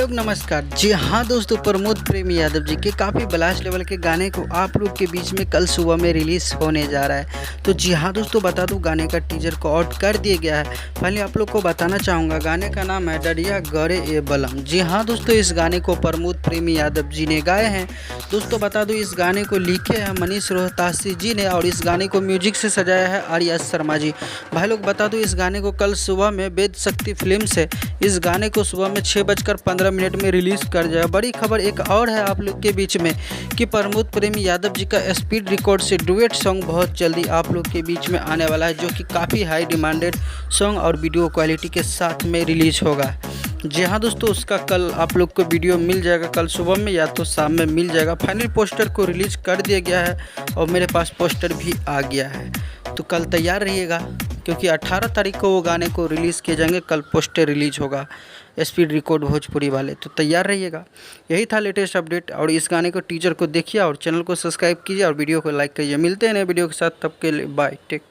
लोग नमस्कार। जी हाँ दोस्तों, प्रमोद प्रेम यादव जी के काफ़ी ब्लास्ट लेवल के गाने को आप लोग के बीच में कल सुबह में रिलीज़ होने जा रहा है। तो जी हाँ दोस्तों, बता दूं गाने का टीजर को आउट कर दिया गया है। पहले आप लोग को बताना चाहूँगा, गाने का नाम है डरिया गड़े ए बलम। जी हाँ दोस्तों, इस गाने को प्रमोद प्रेम यादव जी ने गाए हैं। दोस्तों बता दूं, इस गाने को लिखे हैं मनीष रोहतासी जी ने और इस गाने को म्यूजिक से सजाया है आर्या शर्मा जी। भाई लोग बता दूं, इस गाने को कल सुबह में वेद शक्ति फिल्म से इस गाने को सुबह में 6:15 में रिलीज़ कर जाएगा। बड़ी खबर एक और है आप लोग के बीच में कि प्रमोद प्रेमी यादव जी का स्पीड रिकॉर्ड से डुएट सॉन्ग बहुत जल्दी आप लोग के बीच में आने वाला है, जो कि काफ़ी हाई डिमांडेड सॉन्ग और वीडियो क्वालिटी के साथ में रिलीज होगा। जी हाँ दोस्तों, उसका कल आप लोग को वीडियो मिल जाएगा, कल सुबह में या तो शाम में मिल जाएगा। फाइनल पोस्टर को रिलीज़ कर दिया गया है और मेरे पास पोस्टर भी आ गया है। तो कल तैयार रहिएगा, क्योंकि 18 तारीख को वो गाने को रिलीज़ किए जाएंगे। कल पोस्टर रिलीज होगा स्पीड रिकॉर्ड भोजपुरी वाले, तो तैयार रहिएगा। यही था लेटेस्ट अपडेट और इस गाने को टीजर को देखिए और चैनल को सब्सक्राइब कीजिए और वीडियो को लाइक करिए। मिलते हैं नए वीडियो के साथ, तब के लिए बाय, टेक।